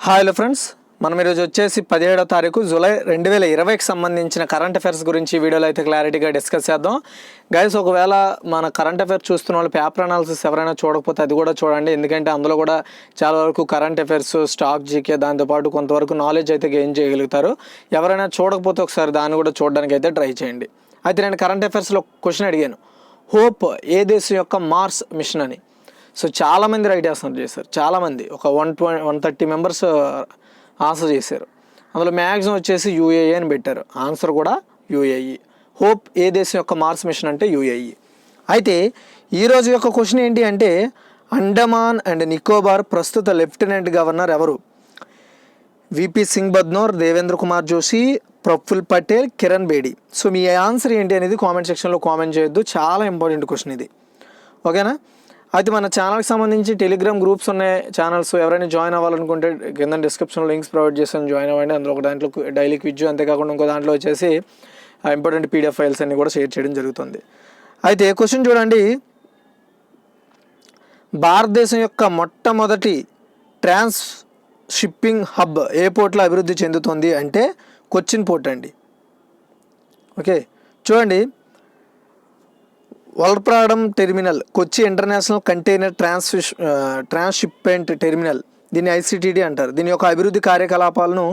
Hello friends, మనం ఈరోజు వచ్చేసి 17వ తారీఖు జూలై 2020కి సంబంధించిన కరెంట్ అఫైర్స్ గురించి వీడియోలో అయితే క్లారిటీగా డిస్కస్ చేద్దాం. గైస్, ఒకవేళ మన కరెంట్ అఫైర్స్ చూస్తున్న వాళ్ళు పేపర్ అనాలిసిస్ ఎవరైనా చూడకపోతే అది కూడా చూడండి. ఎందుకంటే అందులో కూడా చాలా వరకు కరెంట్ అఫైర్స్, స్టాక్ జీకే, దాంతోపాటు కొంతవరకు నాలెడ్జ్ అయితే గెయిన్ చేయగలుగుతారు. ఎవరైనా చూడకపోతే ఒకసారి దాన్ని కూడా చూడడానికి అయితే ట్రై చేయండి. అయితే నేను కరెంట్ అఫైర్స్లో క్వశ్చన్ అడిగాను, హోప్ ఏ దేశం యొక్క మార్స్ మిషన్ అని. సో చాలామంది రైట్ ఆన్సర్ చేశారు. చాలామంది ఒక 130 మెంబర్స్ ఆన్సర్ చేశారు. అందులో మ్యాక్సిమం వచ్చేసి యూఏఈ అని పెట్టారు. ఆన్సర్ కూడా యూఏఈ. హోప్ ఏ దేశం యొక్క మార్స్ మిషన్ అంటే యూఏఈ. అయితే ఈరోజు యొక్క క్వశ్చన్ ఏంటి అంటే, అండమాన్ అండ్ నికోబార్ ప్రస్తుత లెఫ్టినెంట్ గవర్నర్ ఎవరు? విపి సింగ్ బద్నోర్, దేవేంద్ర కుమార్ జోషి, ప్రఫుల్ పటేల్, కిరణ్ బేడి. సో మీ ఆన్సర్ ఏంటి అనేది కామెంట్ సెక్షన్లో కామెంట్ చేయొద్దు. చాలా ఇంపార్టెంట్ క్వశ్చన్ ఇది, ఓకేనా? అయితే మన ఛానల్కి సంబంధించి టెలిగ్రామ్ గ్రూప్స్ ఉన్నాయి, ఛానల్స్. ఎవరైనా జాయిన్ అవ్వాలనుకుంటే కింద డిస్క్రిప్షన్లో లింక్స్ ప్రొవైడ్ చేస్తాను, జాయిన్ అవ్వండి. అందులో ఒక దాంట్లో డైలీ క్విజ్, అంతేకాకుండా ఇంకో దాంట్లో వచ్చేసి ఇంపార్టెంట్ పీడిఎఫ్ ఫైల్స్ అన్ని కూడా షేర్ చేయడం జరుగుతుంది. అయితే క్వశ్చన్ చూడండి, భారతదేశం యొక్క మొట్టమొదటి ట్రాన్స్ షిప్పింగ్ హబ్ ఏ పోర్ట్లో అభివృద్ధి చెందుతుంది అంటే కొచ్చిన్ పోర్ట్ అండి. ఓకే, చూడండి, వల్ప్రాడమ్ టెర్మినల్, కొచ్చి ఇంటర్నేషనల్ కంటైనర్ ట్రాన్స్షిప్మెంట్ టెర్మినల్, దీన్ని ఐసిటిడి అంటారు. దీని యొక్క అభివృద్ధి కార్యకలాపాలను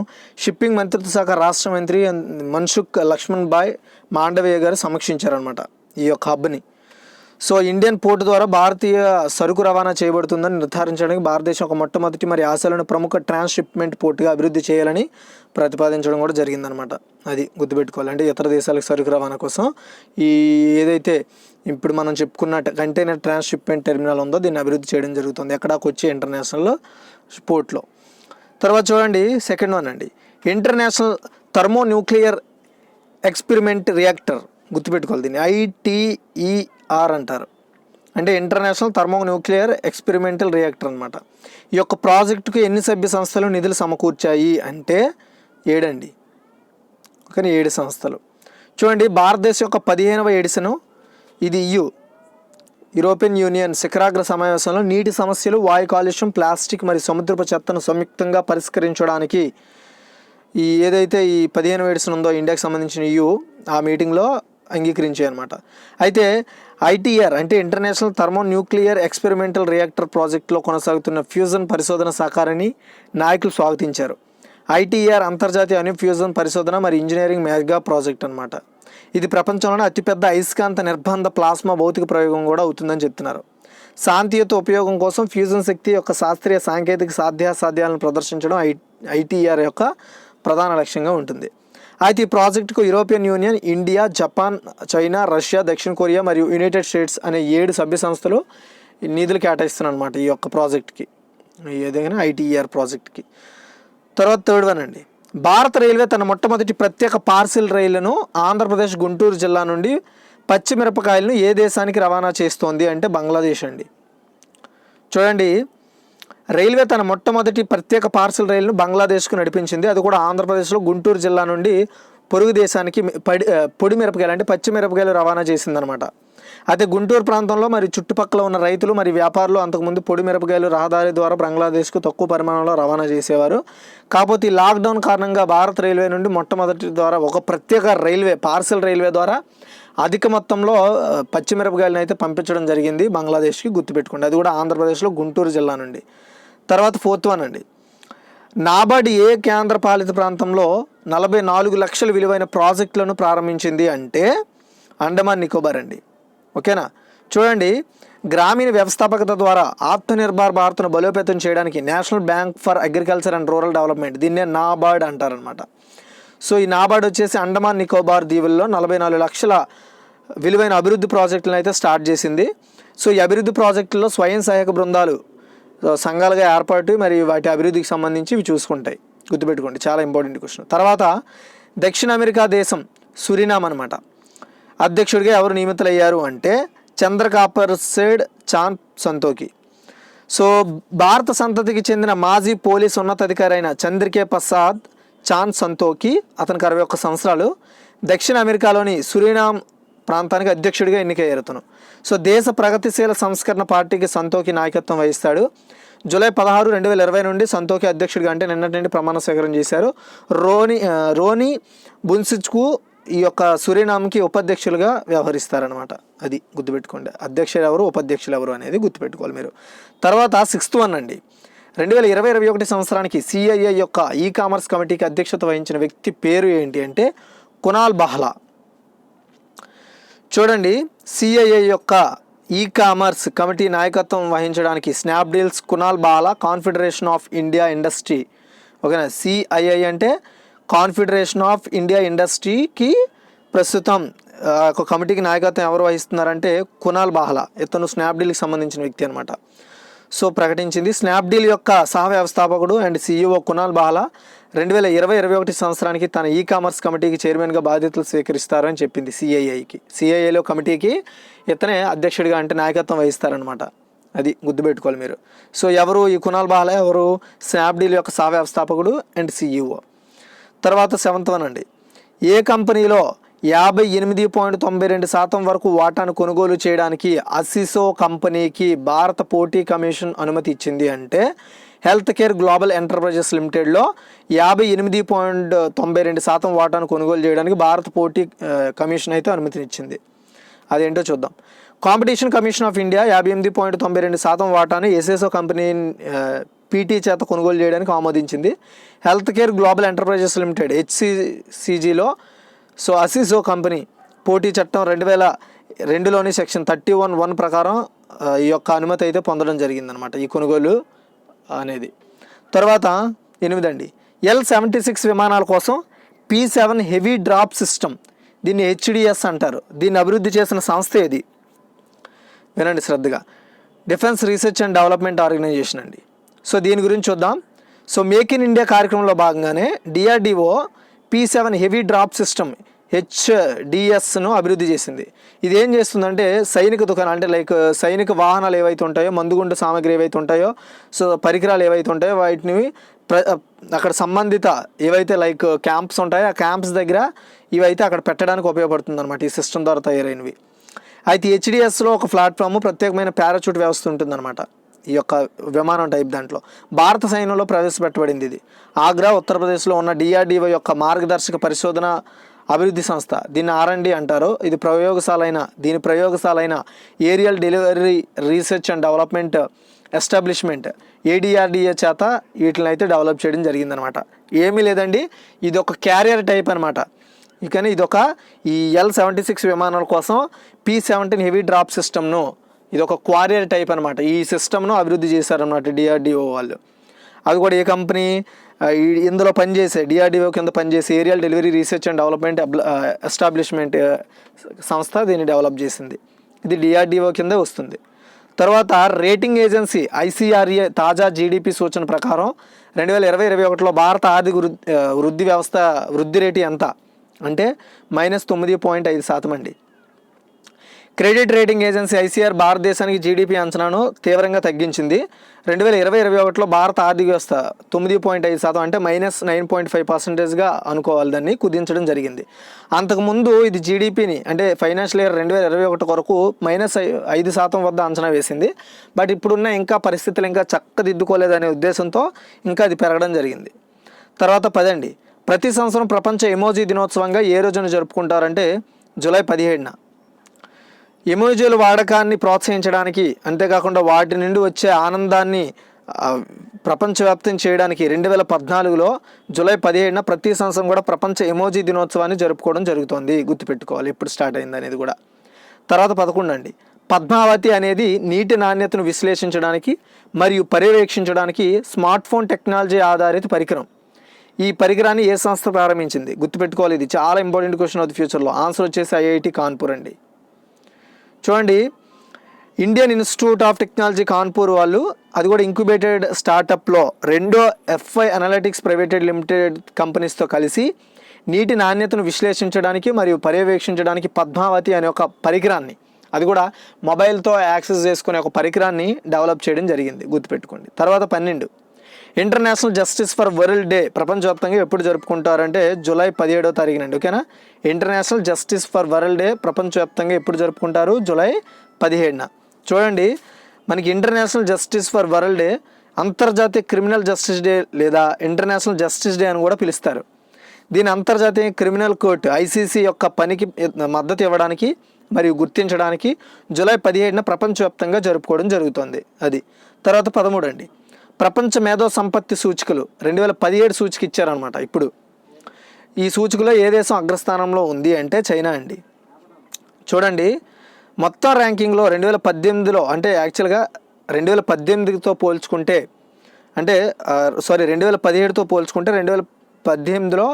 షిప్పింగ్ మంత్రిత్వ శాఖ రాష్ట్ర మంత్రి మన్సుఖ్ లక్ష్మణ్ భాయ్ మాండవీయ గారు సమీక్షించారనమాట ఈ యొక్క హబ్ని. సో ఇండియన్ పోర్టు ద్వారా భారతీయ సరుకు రవాణా చేయబడుతుందని నిర్ధారించడానికి భారతదేశం ఒక మొట్టమొదటి మరి ఆసియాలోని ప్రముఖ ట్రాన్స్షిప్మెంట్ పోర్టుగా అభివృద్ధి చేయాలని ప్రతిపాదించడం కూడా జరిగిందనమాట. అది గుర్తుపెట్టుకోవాలి. అంటే ఇతర దేశాలకు సరుకు రవాణా కోసం ఈ ఏదైతే ఇప్పుడు మనం చెప్పుకున్న కంటైనర్ ట్రాన్స్షిప్మెంట్ టెర్మినల్ ఉందో దీన్ని అభివృద్ధి చేయడం జరుగుతుంది. ఎక్కడ? కొచ్చి ఇంటర్నేషనల్ పోర్ట్లో. తర్వాత చూడండి, సెకండ్ వన్ అండి, ఇంటర్నేషనల్ థర్మోన్యూక్లియర్ ఎక్స్పెరిమెంట్ రియాక్టర్. గుర్తుపెట్టుకోవాలి, దీన్ని ITER అంటారు. అంటే ఇంటర్నేషనల్ థర్మోన్యూక్లియర్ ఎక్స్పెరిమెంటల్ రియాక్టర్ అనమాట. ఈ యొక్క ప్రాజెక్టుకు ఎన్ని సభ్య సంస్థలు నిధులు సమకూర్చాయి అంటే 7 అండి. కానీ 7 సంస్థలు. చూడండి, భారతదేశం యొక్క 15వ ఎడిషను ఇది యూరోపియన్ యూనియన్ శిఖరాగ్ర సమావేశంలో నీటి సమస్యలు, వాయు కాలుష్యం, ప్లాస్టిక్ మరియు సముద్రపు చెత్తను సంయుక్తంగా పరిష్కరించడానికి ఈ ఏదైతే ఈ 15వ ఎడిషన్ ఉందో ఇండియాకి సంబంధించిన ఆ మీటింగ్లో అంగీకరించాయి అనమాట. అయితే ITER అంటే ఇంటర్నేషనల్ థర్మోన్యూక్లియర్ ఎక్స్పెరిమెంటల్ రియాక్టర్ ప్రాజెక్టులో కొనసాగుతున్న ఫ్యూజన్ పరిశోధన సహకారాన్ని నాయకులు స్వాగతించారు. ITER అంతర్జాతీయ అణు ఫ్యూజన్ పరిశోధన మరియు ఇంజనీరింగ్ మెగా ప్రాజెక్ట్ అనమాట. ఇది ప్రపంచంలోనే అతిపెద్ద అయస్కాంత నిర్బంధ ప్లాస్మా భౌతిక ప్రయోగం కూడా అవుతుందని చెప్తున్నారు. శాంతియుత ఉపయోగం కోసం ఫ్యూజన్ శక్తి యొక్క శాస్త్రీయ సాంకేతిక సాధ్యాసాధ్యాలను ప్రదర్శించడం ITER యొక్క ప్రధాన లక్ష్యంగా ఉంటుంది. అయితే ఈ ప్రాజెక్టుకు European union, India, Japan, China, Russia, దక్షిణ కొరియా మరియు యునైటెడ్ స్టేట్స్ అనే 7 సభ్య సంస్థలు నిధులు కేటాయిస్తున్నాయి అన్నమాట ఈ యొక్క ప్రాజెక్ట్కి, ఏదైనా ITER ప్రాజెక్ట్కి. తర్వాత థర్డ్ వన్ అండి, భారత రైల్వే తన మొట్టమొదటి ప్రత్యేక పార్సిల్ రైళ్లను ఆంధ్రప్రదేశ్ గుంటూరు జిల్లా నుండి పచ్చిమిరపకాయలను ఏ దేశానికి రవాణా చేస్తోంది అంటే బంగ్లాదేశ్ అండి. చూడండి, రైల్వే తన మొట్టమొదటి ప్రత్యేక పార్సిల్ రైలును బంగ్లాదేశ్కు నడిపించింది. అది కూడా ఆంధ్రప్రదేశ్లో గుంటూరు జిల్లా నుండి పొరుగు దేశానికి పొడి మిరపకాయలు అంటే పచ్చి మిరపకాయలు రవాణా చేసిందనమాట. అయితే గుంటూరు ప్రాంతంలో మరియు చుట్టుపక్కల ఉన్న రైతులు మరియు వ్యాపారులు అంతకుముందు పొడి మిరపకాయలు రహదారి ద్వారా బంగ్లాదేశ్కు తక్కువ పరిమాణంలో రవాణా చేసేవారు. కాకపోతే ఈ లాక్డౌన్ కారణంగా భారత రైల్వే నుండి మొట్టమొదటి ద్వారా ఒక ప్రత్యేక రైల్వే పార్సిల్ రైల్వే ద్వారా అధిక మొత్తంలో పచ్చిమిరపకాయలను అయితే పంపించడం జరిగింది బంగ్లాదేశ్కి. గుర్తుపెట్టుకోండి, అది కూడా ఆంధ్రప్రదేశ్లో గుంటూరు జిల్లా నుండి. తర్వాత ఫోర్త్ వన్ అండి, నాబార్డ్ ఏ కేంద్ర పాలిత ప్రాంతంలో 44 లక్షల విలువైన ప్రాజెక్టులను ప్రారంభించింది అంటే అండమాన్ నికోబార్ అండి. ఓకేనా? చూడండి, గ్రామీణ వ్యవస్థాపకత ద్వారా ఆత్మనిర్భర్ భారత్ను బలోపేతం చేయడానికి national bank for agriculture and rural development, దీన్నే నాబార్డ్ అంటారనమాట. సో ఈ నాబార్డ్ వచ్చేసి అండమాన్ నికోబార్ దీవుల్లో 44 లక్షల విలువైన అభివృద్ధి ప్రాజెక్టులను అయితే స్టార్ట్ చేసింది. సో ఈ అభివృద్ధి ప్రాజెక్టుల్లో స్వయం సహాయక బృందాలు సంఘాలుగా ఏర్పాటు మరియు వాటి అభివృద్ధికి సంబంధించి ఇవి చూసుకుంటాయి. గుర్తుపెట్టుకోండి, చాలా ఇంపార్టెంట్ క్వశ్చన్. తర్వాత దక్షిణ అమెరికా దేశం సురినామ్ అనమాట. అధ్యక్షుడిగా ఎవరు నియమితులయ్యారు అంటే చంద్రకాపర్సేడ్ చాన్ సంతోకి. సో భారత సంతతికి చెందిన మాజీ పోలీస్ ఉన్నతాధికారి అయిన చంద్రికే ప్రసాద్ చాన్ సంతోకి, అతనికి 61 సంవత్సరాలు, దక్షిణ అమెరికాలోని సురినామ్ ప్రాంతానికి అధ్యక్షుడిగా ఎన్నికయ్యారు. సో దేశ ప్రగతిశీల సంస్కరణ పార్టీకి సంతోకి నాయకత్వం వహిస్తాడు. జూలై 16, 2020 నుండి సంతోఖి అధ్యక్షుడిగా అంటే నిన్నటి నుండి ప్రమాణ స్వీకారం చేశారు. రోని బున్సిచ్కు ఈ యొక్క సురినామ్కి ఉపాధ్యక్షులుగా వ్యవహరిస్తారనమాట. అది గుర్తుపెట్టుకోండి, అధ్యక్షులు ఎవరు ఉపాధ్యక్షులు ఎవరు అనేది గుర్తుపెట్టుకోవాలి మీరు. తర్వాత 6th వన్ అండి, 2020-21 సంవత్సరానికి సిఐఐ యొక్క ఈ కామర్స్ కమిటీకి అధ్యక్షత వహించిన వ్యక్తి పేరు ఏంటి అంటే కునాల్ బహ్లా. చూడండి, సిఐఐ యొక్క ఈ కామర్స్ కమిటీ నాయకత్వం వహించడానికి Snapdeal's Kunal Bahl confederation of India industry. ఓకేనా, సిఐఐ అంటే కాన్ఫెడరేషన్ ఆఫ్ ఇండియా ఇండస్ట్రీకి ప్రస్తుతం ఒక కమిటీకి నాయకత్వం ఎవరు వహిస్తున్నారంటే కునాల్ బహ్లా. ఇతను స్నాప్డీల్కి సంబంధించిన వ్యక్తి అనమాట. సో ప్రకటించింది. స్నాప్డీల్ యొక్క సహ వ్యవస్థాపకుడు అండ్ సిఇఓ కునాల్ బహ్లా 2020-21 సంవత్సరానికి తన ఈ కామర్స్ కమిటీకి చైర్మన్గా బాధ్యతలు స్వీకరిస్తారని చెప్పింది. సిఐఐలో కమిటీకి ఇతనే అధ్యక్షుడిగా అంటే నాయకత్వం వహిస్తారనమాట. అది గుర్తుపెట్టుకోవాలి మీరు. సో ఎవరు ఈ కునాల్ బహ్లా? ఎవరు? స్నాప్డీల్ యొక్క సహ వ్యవస్థాపకుడు అండ్ సిఇఓ. తర్వాత 7th వన్ అండి, ఏ కంపెనీలో 58.92% వరకు వాటాను కొనుగోలు చేయడానికి అసిసో కంపెనీకి భారత పోటీ కమిషన్ అనుమతి ఇచ్చింది అంటే హెల్త్ కేర్ గ్లోబల్ ఎంటర్ప్రైజెస్ లిమిటెడ్లో 58.92% వాటాను కొనుగోలు చేయడానికి భారత పోటీ కమిషన్ అయితే అనుమతినిచ్చింది. అదేంటో చూద్దాం. కాంపిటీషన్ కమిషన్ ఆఫ్ ఇండియా 58.92% వాటాను ఎస్ఎస్ఓ కంపెనీ పీటీ చేత కొనుగోలు చేయడానికి ఆమోదించింది. Health care global enterprises limited హెచ్సిసిజిలో సో అసిసో కంపెనీ పోటీ చట్టం 2002లోని సెక్షన్ 31(1) ప్రకారం ఈ యొక్క అనుమతి అయితే పొందడం జరిగిందనమాట, ఈ కొనుగోలు అనేది. తర్వాత 8 అండి, L-76 విమానాల కోసం P-7 హెవీ డ్రాప్ సిస్టమ్, దీన్ని హెచ్డిఎస్ అంటారు. దీన్ని అభివృద్ధి చేసిన సంస్థ ఇది, వినండి శ్రద్ధగా, defence research and development organisation అండి. సో దీని గురించి చూద్దాం. సో మేక్ ఇన్ ఇండియా కార్యక్రమంలో భాగంగానే DRDO P-7 heavy drop system హెచ్డిఎస్ను అభివృద్ధి చేసింది. ఇది ఏం చేస్తుందంటే సైనిక దుకాణాలు అంటే లైక్ సైనిక వాహనాలు ఏవైతే ఉంటాయో, మందుగుండు సామాగ్రి ఏవైతే ఉంటాయో, సో పరికరాలు ఏవైతే ఉంటాయో వాటిని అక్కడ సంబంధిత ఏవైతే లైక్ క్యాంప్స్ ఉంటాయో ఆ క్యాంప్స్ దగ్గర ఇవైతే అక్కడ పెట్టడానికి ఉపయోగపడుతుంది అనమాట ఈ సిస్టమ్ ద్వారా తయారైనవి. అయితే హెచ్డిఎస్లో ఒక ప్లాట్ఫామ్ ప్రత్యేకమైన పారాచూట్ వ్యవస్థ ఉంటుందన్నమాట. ఈ యొక్క విమానం టైప్ దాంట్లో భారత సైన్యంలో ప్రవేశపెట్టబడింది. ఇది ఆగ్రా ఉత్తరప్రదేశ్లో ఉన్న డిఆర్డిఓ యొక్క మార్గదర్శక పరిశోధన అభివృద్ధి సంస్థ, దీన్ని R&D అంటారు. ఇది ప్రయోగశాలైన aerial delivery research and development establishment ADRDA చేత వీటిని అయితే డెవలప్ చేయడం జరిగిందనమాట. ఏమీ లేదండి, ఇది ఒక క్యారియర్ టైప్ అనమాట. కానీ ఇదొక ఈ L-76 విమానాల కోసం P-17 హెవీ డ్రాప్ సిస్టమ్ను, ఇది ఒక క్వారియర్ టైప్ అనమాట. ఈ సిస్టమ్ను అభివృద్ధి చేశారన్నమాట DRDO వాళ్ళు. అది కూడా ఏ కంపెనీ? ఇందులో పనిచేసే డిఆర్డిఓ కింద పనిచేసే aerial delivery research and development establishment సంస్థ దీన్ని డెవలప్ చేసింది. ఇది డిఆర్డిఓ కింద వస్తుంది. తర్వాత రేటింగ్ ఏజెన్సీ ICRA తాజా GDP సూచన ప్రకారం 2020-21లో భారత ఆర్థిక వృద్ధి రేటు ఎంత అంటే -9.5% అండి. క్రెడిట్ రేటింగ్ ఏజెన్సీ ICR భారతదేశానికి GDP అంచనాను తీవ్రంగా తగ్గించింది. 2020-21లో భారత ఆర్థిక వ్యవస్థ 9.5% అంటే -9.5%గా అనుకోవాలి, దాన్ని కుదించడం జరిగింది. అంతకుముందు ఇది జీడిపిని అంటే ఫైనాన్షియల్ ఇయర్ 2021 కొరకు -5% వద్ద అంచనా వేసింది. బట్ ఇప్పుడున్న ఇంకా పరిస్థితులు ఇంకా చక్కదిద్దుకోలేదనే ఉద్దేశంతో ఇంకా అది పెరగడం జరిగింది. తర్వాత 10 అండి, ప్రతి సంవత్సరం ప్రపంచ ఎమోజీ దినోత్సవంగా ఏ రోజున జరుపుకుంటారంటే జూలై 17న. ఎమోజీల వాడకాన్ని ప్రోత్సహించడానికి అంతేకాకుండా వాటి నుండి వచ్చే ఆనందాన్ని ప్రపంచవ్యాప్తం చేయడానికి 2014లో జూలై 17న ప్రతి సంవత్సరం కూడా ప్రపంచ ఎమోజీ దినోత్సవాన్ని జరుపుకోవడం జరుగుతుంది. గుర్తుపెట్టుకోవాలి ఎప్పుడు స్టార్ట్ అయింది అనేది కూడా. తర్వాత 11 అండి, పద్మావతి అనేది నీటి నాణ్యతను విశ్లేషించడానికి మరియు పర్యవేక్షించడానికి స్మార్ట్ ఫోన్ టెక్నాలజీ ఆధారిత పరికరం. ఈ పరికరాన్ని ఏ సంస్థ ప్రారంభించింది? గుర్తుపెట్టుకోవాలి, ఇది చాలా ఇంపార్టెంట్ క్వశ్చన్ అవుతుంది ఫ్యూచర్లో. ఆన్సర్ వచ్చేసి IIT కాన్పూర్ అండి. చూడండి, Indian institute of technology Kanpur వాళ్ళు, అది కూడా ఇంక్యుబేటెడ్ స్టార్టప్లో రెండో FI అనలిటిక్స్ ప్రైవేటెడ్ లిమిటెడ్ కంపెనీస్తో కలిసి నీటి నాణ్యతను విశ్లేషించడానికి మరియు పర్యవేక్షించడానికి పద్మావతి అనే ఒక పరికరాన్ని, అది కూడా మొబైల్తో యాక్సెస్ చేసుకునే ఒక పరికరాన్ని డెవలప్ చేయడం జరిగింది. గుర్తుపెట్టుకోండి. తర్వాత 12, international justice for world day ప్రపంచవ్యాప్తంగా ఎప్పుడు జరుపుకుంటారంటే జూలై 17వ తారీఖునండి. ఓకేనా, international justice for world day ప్రపంచవ్యాప్తంగా ఎప్పుడు జరుపుకుంటారు? జూలై 17న. చూడండి, మనకి international justice for world day అంతర్జాతీయ క్రిమినల్ జస్టిస్ డే లేదా ఇంటర్నేషనల్ జస్టిస్ డే అని కూడా పిలుస్తారు. దీని అంతర్జాతీయ క్రిమినల్ కోర్టు ఐసీసీ యొక్క పనికి మద్దతు ఇవ్వడానికి మరియు గుర్తించడానికి జూలై 17న ప్రపంచవ్యాప్తంగా జరుపుకోవడం జరుగుతుంది. అది తర్వాత 13 అండి, ప్రపంచ మేధో సంపత్తి సూచికలు 2017 సూచిక ఇచ్చారనమాట. ఇప్పుడు ఈ సూచికలో ఏ దేశం అగ్రస్థానంలో ఉంది అంటే చైనా అండి. చూడండి, మొత్తం ర్యాంకింగ్లో 2018లో అంటే యాక్చువల్గా 2018తో పోల్చుకుంటే అంటే 2017తో పోల్చుకుంటే 2018లో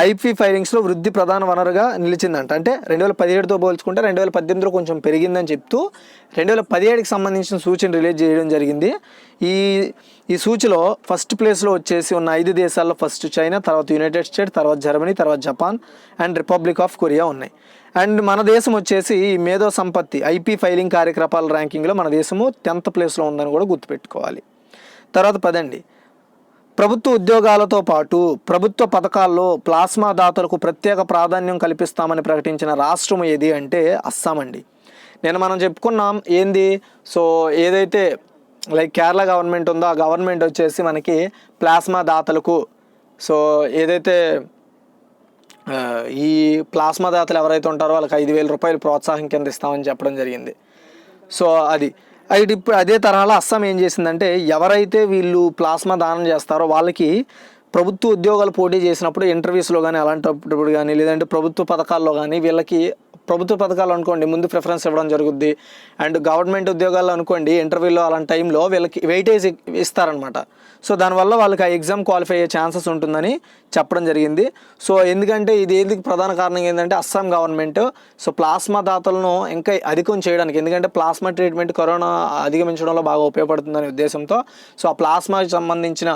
ఐపీ ఫైలింగ్స్లో వృద్ధి ప్రధాన వనరుగా నిలిచిందంట. అంటే 2017తో పోల్చుకుంటే 2018లో కొంచెం పెరిగిందని చెప్తూ 2017కి సంబంధించిన సూచన రిలీజ్ చేయడం జరిగింది. ఈ సూచిలో ఫస్ట్ ప్లేస్లో వచ్చేసి ఉన్న 5 దేశాల్లో ఫస్ట్ చైనా, తర్వాత యునైటెడ్ స్టేట్స్, తర్వాత జర్మనీ, తర్వాత Japan and republic of Korea ఉన్నాయి. అండ్ మన దేశం వచ్చేసి ఈ మేధో సంపత్తి ఐపీ ఫైలింగ్ కార్యకలాపాల ర్యాంకింగ్లో మన దేశము 10th ప్లేస్లో ఉందని కూడా గుర్తుపెట్టుకోవాలి. తర్వాత 10 ప్రభుత్వ ఉద్యోగాలతో పాటు ప్రభుత్వ పథకాల్లో ప్లాస్మా దాతలకు ప్రత్యేక ప్రాధాన్యం కల్పిస్తామని ప్రకటించిన రాష్ట్రం ఏది అంటే అస్సాం అండి. మనం చెప్పుకున్నాం ఏంది, సో ఏదైతే లైక్ కేరళ గవర్నమెంట్ ఉందో ఆ గవర్నమెంట్ వచ్చేసి మనకి ప్లాస్మా దాతలకు సో ఏదైతే ఈ ప్లాస్మా దాతలు ఎవరైతే ఉంటారో వాళ్ళకి 5,000 రూపాయలు ప్రోత్సాహం కింద ఇస్తామని చెప్పడం జరిగింది. సో ఇప్పుడు అదే తరహాలో అస్సాం ఏం చేసిందంటే ఎవరైతే వీళ్ళు ప్లాస్మా దానం చేస్తారో వాళ్ళకి ప్రభుత్వ ఉద్యోగాలు పోటీ చేసినప్పుడు ఇంటర్వ్యూస్లో కానీ అలాంటప్పుడు కానీ లేదంటే ప్రభుత్వ పథకాల్లో కానీ వీళ్ళకి ప్రభుత్వ పథకాలు అనుకోండి ముందు ప్రిఫరెన్స్ ఇవ్వడం జరుగుద్ది. అండ్ గవర్నమెంట్ ఉద్యోగాల్లో అనుకోండి ఇంటర్వ్యూలో అలాంటి టైంలో వీళ్ళకి వెయిటేజ్ ఇస్తారనమాట. సో దానివల్ల వాళ్ళకి ఆ ఎగ్జామ్ క్వాలిఫై అయ్యే ఛాన్సెస్ ఉంటుందని చెప్పడం జరిగింది. సో ఎందుకంటే ఇది ప్రధాన కారణం ఏంటంటే అస్సాం గవర్నమెంట్ సో ప్లాస్మా దాతలను ఇంకా అధికం చేయడానికి, ఎందుకంటే ప్లాస్మా ట్రీట్మెంట్ కరోనా అధిగమించడంలో బాగా ఉపయోగపడుతుందనే ఉద్దేశంతో సో ఆ ప్లాస్మాకి సంబంధించిన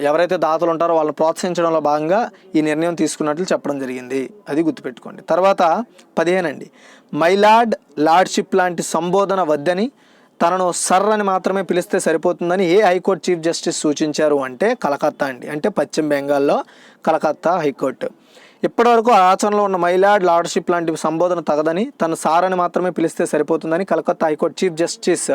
ఎవరైతే దాతలు ఉంటారో వాళ్ళని ప్రోత్సహించడంలో భాగంగా ఈ నిర్ణయం తీసుకున్నట్లు చెప్పడం జరిగింది. అది గుర్తుపెట్టుకోండి. తర్వాత 15 అండి, లార్డ్షిప్ లాంటి సంబోధన వద్దని తనను సర్ అని మాత్రమే పిలిస్తే సరిపోతుందని ఏ హైకోర్టు చీఫ్ జస్టిస్ సూచించారు అంటే కలకత్తా అండి. అంటే పశ్చిమ బెంగాల్లో కలకత్తా హైకోర్టు ఇప్పటివరకు ఆచరణలో ఉన్న లార్డ్షిప్ లాంటి సంబోధన తగదని తను సార్ అని మాత్రమే పిలిస్తే సరిపోతుందని Calcutta high court chief justice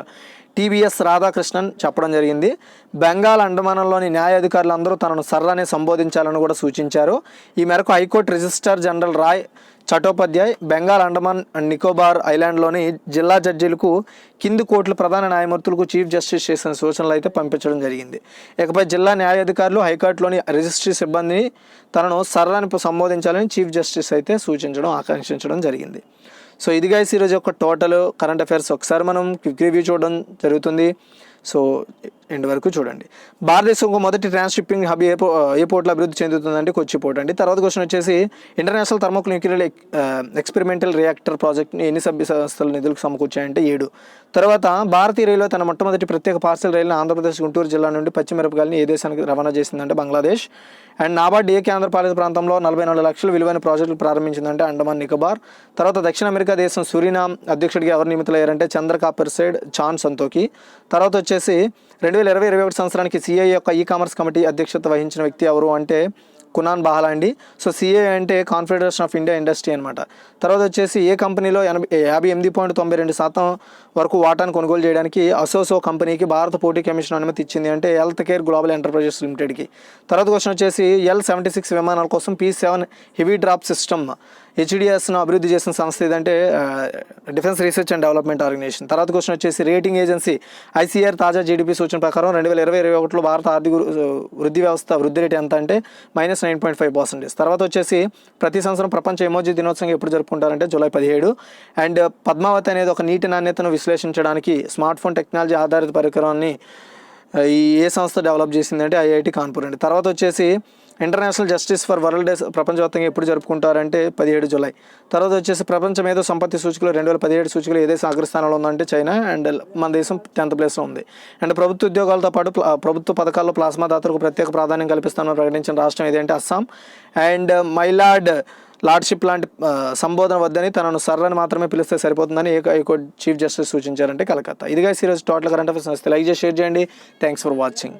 TBS Radhakrishnan చెప్పడం జరిగింది. బెంగాల్ అండమానంలోని న్యాయాధికారులు అందరూ తనను సర్ అనే సంబోధించాలని కూడా సూచించారు. ఈ మేరకు high court registrar general Rai Chattopadhyay Bengal, Andaman and Nicobar ఐలాండ్లోని జిల్లా జడ్జీలకు కింది కోర్టుల ప్రధాన న్యాయమూర్తులకు చీఫ్ జస్టిస్ చేసిన సూచనలు అయితే పంపించడం జరిగింది. ఇకపై జిల్లా న్యాయాధికారులు హైకోర్టులోని రిజిస్ట్రీ సిబ్బందిని తనను సర్ అని సంబోధించాలని చీఫ్ జస్టిస్ అయితే ఆకాంక్షించడం జరిగింది. సో ఇది గైస్ ఈరోజు యొక్క టోటల్ కరెంట్ అఫైర్స్. ఒకసారి మనం క్విక్ రివ్యూ చూడడం జరుగుతుంది. సో ఎండ్ వరకు చూడండి. భారతదేశంకు మొదటి ట్రాన్స్షిప్పింగ్ హబ్ ఏ పోర్ట్లో అభివృద్ధి చెందుతుందంటే కొచ్చి పోర్ట్ అండి. తర్వాత క్వశ్చన్ వచ్చేసి ఇంటర్నేషనల్ థర్మోకల్ న్యూక్లియర్ ఎక్స్పెరిమెంటల్ రియాక్టర్ ప్రాజెక్ట్ని ఎన్ని సభ్య సంస్థల నిధులకు సమకూర్చాయంటే 7. తర్వాత భారతీయ రైల్వే తన మొట్టమొదటి ప్రత్యేక పార్సల్ రైలును ఆంధ్రప్రదేశ్ గుంటూరు జిల్లా నుండి పశ్చిమమిరపకాయలని ఏ దేశానికి రవాణా చేసిందంటే బంగ్లాదేశ్. అండ్ నాబార్డ్ ఏ కేంద్రపాలిత ప్రాంతంలో 44 లక్షల విలువైన ప్రాజెక్టులు ప్రారంభించిందంటే అండమాన్ నికోబార్. తర్వాత దక్షిణ అమెరికా దేశం సురినామ్ అధ్యక్షుడిగా ఎవరు నియమితులయ్యారంటే చంద్ర కాపర్సైడ్ చాన్ సంతోకి. తర్వాత వచ్చేసి 2020-21 సంవత్సరానికి సిఐ యొక్క కామర్స్ కమిటీ అధ్యక్షత వహించిన వ్యక్తి ఎవరు అంటే కునాన్ బహాలా అండి. సో సిఐ అంటే కాన్ఫెడరేషన్ ఆఫ్ ఇండియా ఇండస్ట్రీ అనమాట. తర్వాత వచ్చేసి ఏ కంపెనీలో 58.92% వరకు వాటాను కొనుగోలు చేయడానికి అసోసో కంపెనీకి భారత పోటీ కమిషన్ అనుమతి ఇచ్చింది అంటే హెల్త్ కేర్ గ్లోబల్ ఎంటర్ప్రైజెస్ లిమిటెడ్కి. తర్వాత క్వశ్చన్ వచ్చేసి L-76 విమానాల కోసం P-7 హెవీ డ్రాప్ సిస్టమ్ హెచ్డిఎస్ను అభివృద్ధి చేసిన సంస్థ ఏదంటే defence research and development organisation. తర్వాత క్వశ్చన్ వచ్చేసి రేటింగ్ ఏజెన్సీ ఐసీఆర్ తాజా జీడీపీ సూచన ప్రకారం 2020-21లో భారత ఆర్థిక వృద్ధి రేటు ఎంత అంటే -9.5%. తర్వాత వచ్చేసి ప్రతి సంవత్సరం ప్రపంచ ఎమోజీ దినోత్సవం ఎప్పుడు జరుపుకుంటారంటే జూలై 17. అండ్ పద్మావతి అనేది ఒక నీటి నాణ్యతను విశ్లేషించడానికి స్మార్ట్ ఫోన్ టెక్నాలజీ ఆధారిత పరికరాన్ని ఏ సంస్థ డెవలప్ చేసిందంటే ఐఐటి కాన్పూర్ అండి. తర్వాత వచ్చేసి international justice for world day ప్రపంచవ్యాప్తంగా ఎప్పుడు జరుపుకుంటారంటే 17 జూలై. తర్వాత వచ్చేసి ప్రపంచ మేధో సంపత్తి సూచికలో 2017 సూచికలో ఏ దేశం అగ్రస్థానంలో ఉందంటే చైనా. అండ్ మన దేశం 10th ప్లేస్లో ఉంది. అండ్ ప్రభుత్వ ఉద్యోగాలతో పాటు ప్రభుత్వ పథకాల్లో ప్లాస్మా దాతలకు ప్రత్యేక ప్రాధాన్యం కల్పిస్తామని ప్రకటించిన రాష్ట్రం ఏదంటే అస్సాం. అండ్ లార్డ్షిప్ లాంటి సంబోధన వద్దని తనను సర్ అని మాత్రమే పిలిస్తే సరిపోతుందని హైకోర్టు చీఫ్ జస్టిస్ సూచించారంటే కలకత్తా. ఇదిగా ఈరోజు టోటల్ కరెంట్ అఫైర్స్. లైక్ చేసి షేర్ చేయండి. Thanks for watching.